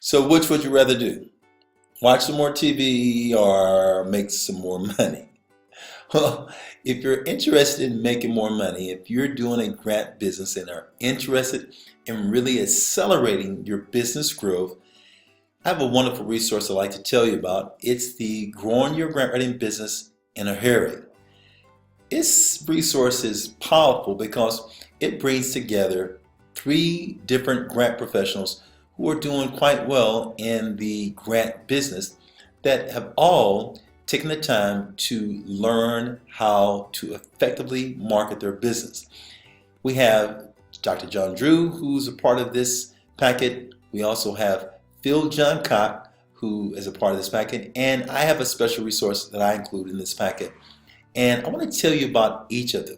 So which would you rather do? Watch some more TV or make some more money? Well, if you're interested in making more money, if you're doing a grant business and are interested in really accelerating your business growth, I have a wonderful resource I'd like to tell you about. It's the Growing Your Grant Writing Business in a Hurry. This resource is powerful because it brings together 3 different grant professionals who are doing quite well in the grant business that have all taken the time to learn how to effectively market their business. We have Dr. John Drew, who's a part of this packet. We also have Phil Johncock, who is a part of this packet, and I have a special resource that I include in this packet. And I want to tell you about each of them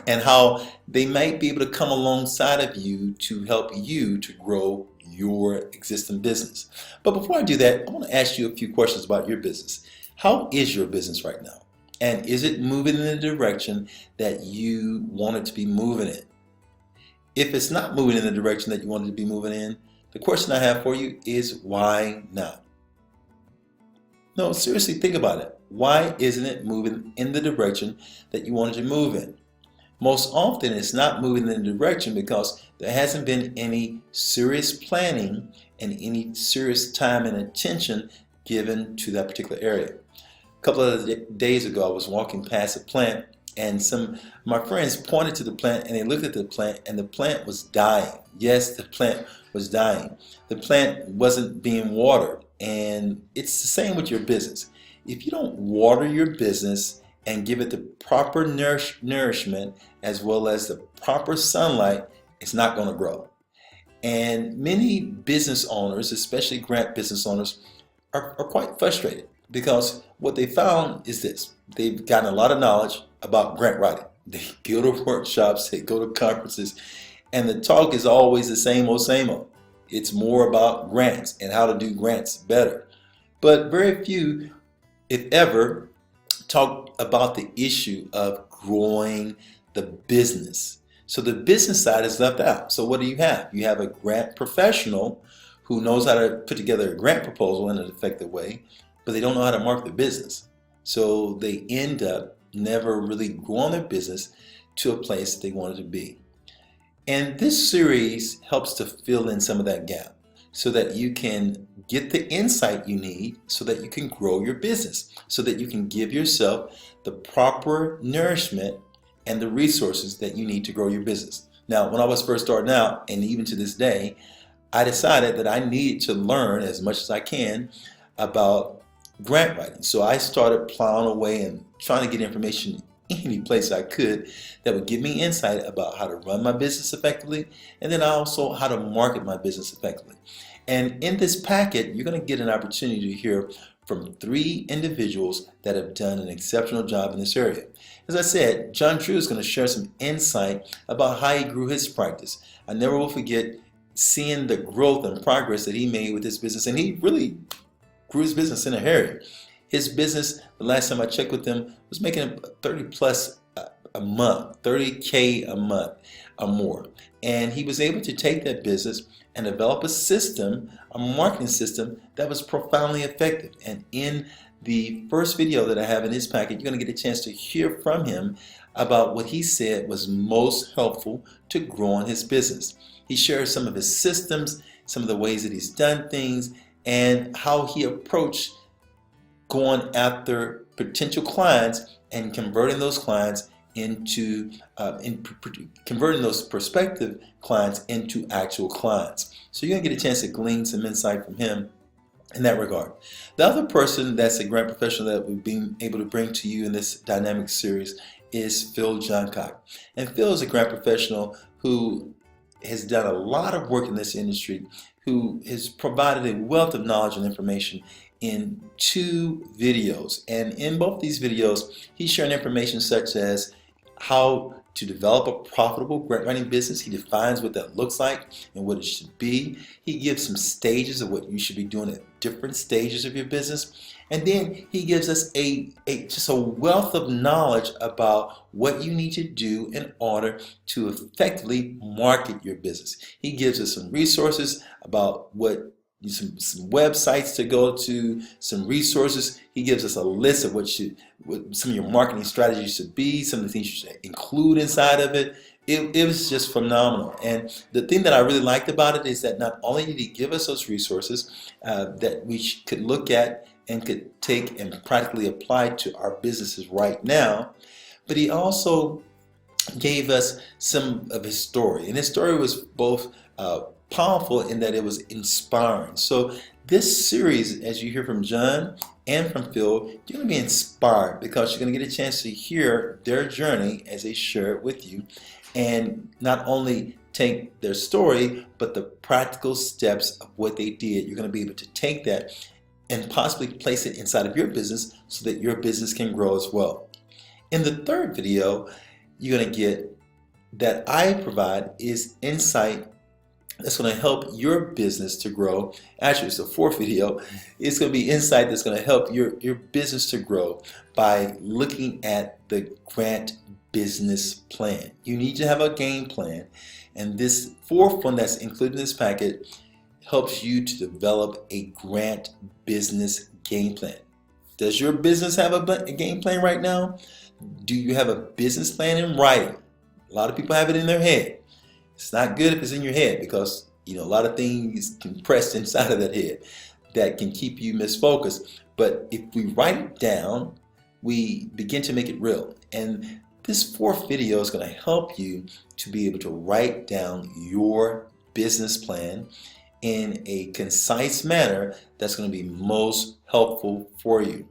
and how they might be able to come alongside of you to help you to grow your existing business. But before I do that, I want to ask you a few questions about your business. How is your business right now? And is it moving in the direction that you want it to be moving in? If it's not moving in the direction that you want it to be moving in, the question I have for you is why not? No, seriously, think about it. Why isn't it moving in the direction that you want it to move in? Most often it's not moving in the direction because there hasn't been any serious planning and any serious time and attention given to that particular area. A couple of days ago I was walking past a plant and some of my friends pointed to the plant and they looked at the plant and the plant was dying. Yes, the plant was dying. The plant wasn't being watered, and it's the same with your business. If you don't water your business and give it the proper nourishment as well as the proper sunlight, it's not going to grow. And many business owners, especially grant business owners, are quite frustrated because what they found is this. They've gotten a lot of knowledge about grant writing. They go to workshops, they go to conferences, and the talk is always the same old, same old. It's more about grants and how to do grants better. But very few, if ever, talk about the issue of growing the business. So the business side is left out. So what do you have? You have a grant professional who knows how to put together a grant proposal in an effective way, but they don't know how to market their business. So they end up never really growing their business to a place that they want it to be. And this series helps to fill in some of that gap so that you can get the insight you need so that you can grow your business, so that you can give yourself the proper nourishment and the resources that you need to grow your business. Now, when I was first starting out, and even to this day, I decided that I needed to learn as much as I can about grant writing. So I started plowing away and trying to get information any place I could that would give me insight about how to run my business effectively, and then also how to market my business effectively. And in this packet, you're going to get an opportunity to hear from 3 individuals that have done an exceptional job in this area. As I said, John Drew is going to share some insight about how he grew his practice. I never will forget seeing the growth and progress that he made with his business, and he really grew his business in a hurry. His business, the last time I checked with him, was making 30 plus a month, 30K a month or more. And he was able to take that business and develop a system, a marketing system that was profoundly effective. And in the first video that I have in his packet, you're going to get a chance to hear from him about what he said was most helpful to growing his business. He shares some of his systems, some of the ways that he's done things, and how he approached going after potential clients and converting those clients into converting those prospective clients into actual clients. So you're gonna get a chance to glean some insight from him in that regard. The other person that's a grant professional that we've been able to bring to you in this dynamic series is Phil Johncock. And Phil is a grant professional who has done a lot of work in this industry, who has provided a wealth of knowledge and information in 2 videos. And in both these videos, he's sharing information such as how to develop a profitable grant writing business. He defines what that looks like and what it should be. He gives some stages of what you should be doing at different stages of your business. And then he gives us just a wealth of knowledge about what you need to do in order to effectively market your business. He gives us some resources about what some websites to go to, some resources. He gives us a list of what some of your marketing strategies should be, some of the things you should include inside of it. It was just phenomenal. And the thing that I really liked about it is that not only did he give us those resources that we could look at and could take and practically apply to our businesses right now, but he also gave us some of his story. And his story was both powerful in that it was inspiring. So this series, as you hear from John and from Phil, you're going to be inspired because you're going to get a chance to hear their journey as they share it with you, and not only take their story, but the practical steps of what they did. You're going to be able to take that and possibly place it inside of your business so that your business can grow as well. In the third video, you're going to get that I provide is insight that's going to help your business to grow. Actually, it's the fourth video. It's going to be insight that's going to help your business to grow by looking at the grant business plan. You need to have a game plan, and this fourth one that's included in this packet helps you to develop a grant business game plan. Does your business have a game plan right now? Do you have a business plan in writing? A lot of people have it in their head. It's not good if it's in your head because a lot of things compressed inside of that head that can keep you misfocused. But if we write it down, we begin to make it real. And this fourth video is going to help you to be able to write down your business plan in a concise manner that's going to be most helpful for you.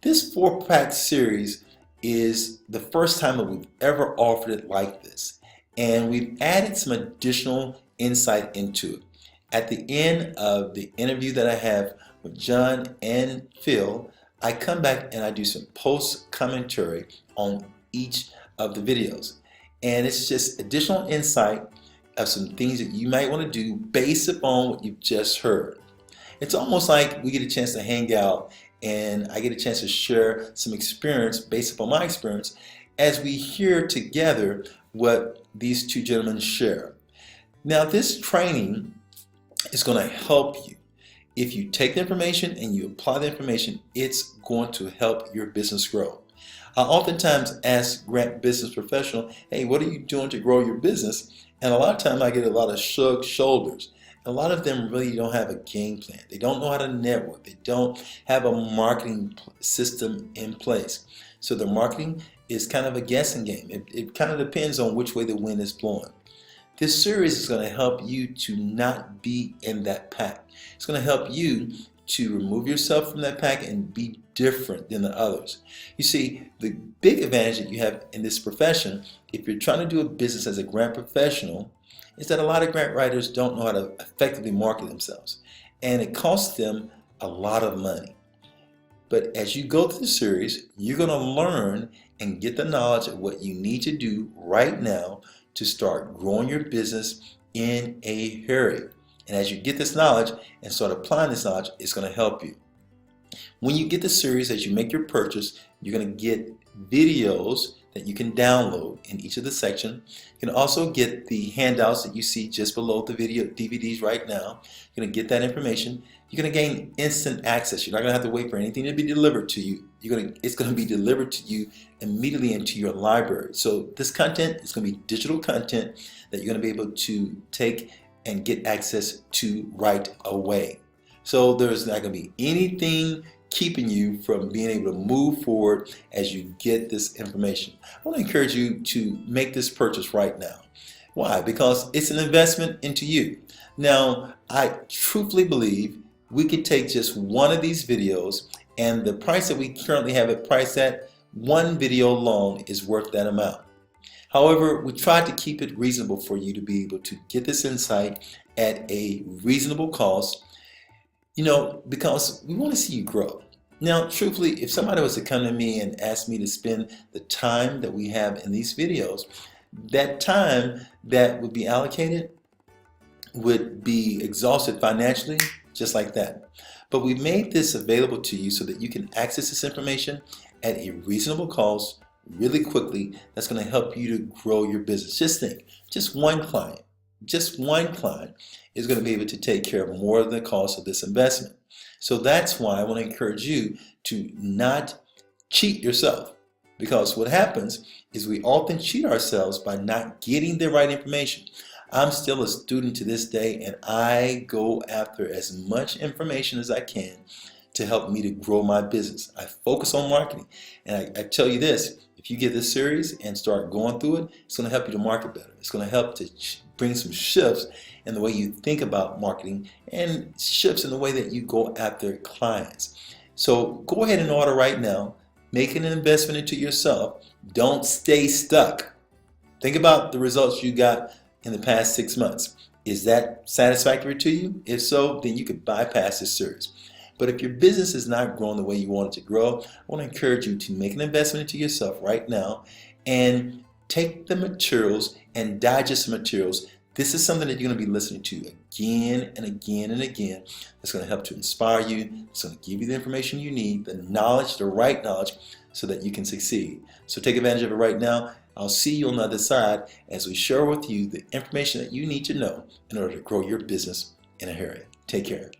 This 4-pack series is the first time that we've ever offered it like this, and we've added some additional insight into it. At the end of the interview that I have with John and Phil, I come back and I do some post commentary on each of the videos, and it's just additional insight of some things that you might want to do based upon what you've just heard. It's almost like we get a chance to hang out and I get a chance to share some experience based upon my experience as we hear together what these two gentlemen share. Now, this training is going to help you. If you take the information and you apply the information, it's going to help your business grow. I oftentimes ask grant business professional, hey, what are you doing to grow your business? And a lot of times I get a lot of shrugged shoulders. A lot of them really don't have a game plan. They don't know how to network. They don't have a marketing system in place. So their marketing is kind of a guessing game. It kind of depends on which way the wind is blowing. This series is going to help you to not be in that pack. It's going to help you to remove yourself from that pack and be different than the others. You see, the big advantage that you have in this profession, if you're trying to do a business as a grant professional, is that a lot of grant writers don't know how to effectively market themselves, and it costs them a lot of money. But as you go through the series, you're going to learn and get the knowledge of what you need to do right now to start growing your business in a hurry. And as you get this knowledge and start applying this knowledge, it's going to help you. When you get the series, as you make your purchase, you're going to get videos that you can download in each of the sections. You can also get the handouts that you see just below the video DVDs right now. You're going to get that information. You're going to gain instant access. You're not going to have to wait for anything to be delivered to you. It's going to be delivered to you immediately into your library. So this content is going to be digital content that you're going to be able to take and get access to right away. So there's not going to be anything keeping you from being able to move forward as you get this information. I want to encourage you to make this purchase right now. Why? Because it's an investment into you. Now, I truthfully believe we could take just one of these videos, and the price that we currently have it priced at, one video alone is worth that amount. However, we tried to keep it reasonable for you to be able to get this insight at a reasonable cost, because we want to see you grow. Now, truthfully, if somebody was to come to me and ask me to spend the time that we have in these videos, that time that would be allocated would be exhausted financially, just like that. But we made this available to you so that you can access this information at a reasonable cost really quickly. That's going to help you to grow your business. Just think, just one client is going to be able to take care of more than the cost of this investment. So that's why I want to encourage you to not cheat yourself, because what happens is we often cheat ourselves by not getting the right information. I'm still a student to this day, and I go after as much information as I can to help me to grow my business. I focus on marketing, and I tell you this, if you get this series and start going through it, it's going to help you to market better. It's going to help to bring some shifts in the way you think about marketing and shifts in the way that you go after clients. So go ahead and order right now. Make an investment into yourself. Don't stay stuck. Think about the results you got in the past 6 months. Is that satisfactory to you? If so, then you could bypass this series. But if your business is not growing the way you want it to grow, I want to encourage you to make an investment into yourself right now and take the materials and digest the materials. This is something that you're going to be listening to again and again and again. It's going to help to inspire you. It's going to give you the information you need, the knowledge, the right knowledge, so that you can succeed. So take advantage of it right now. I'll see you on the other side as we share with you the information that you need to know in order to grow your business in a hurry. Take care.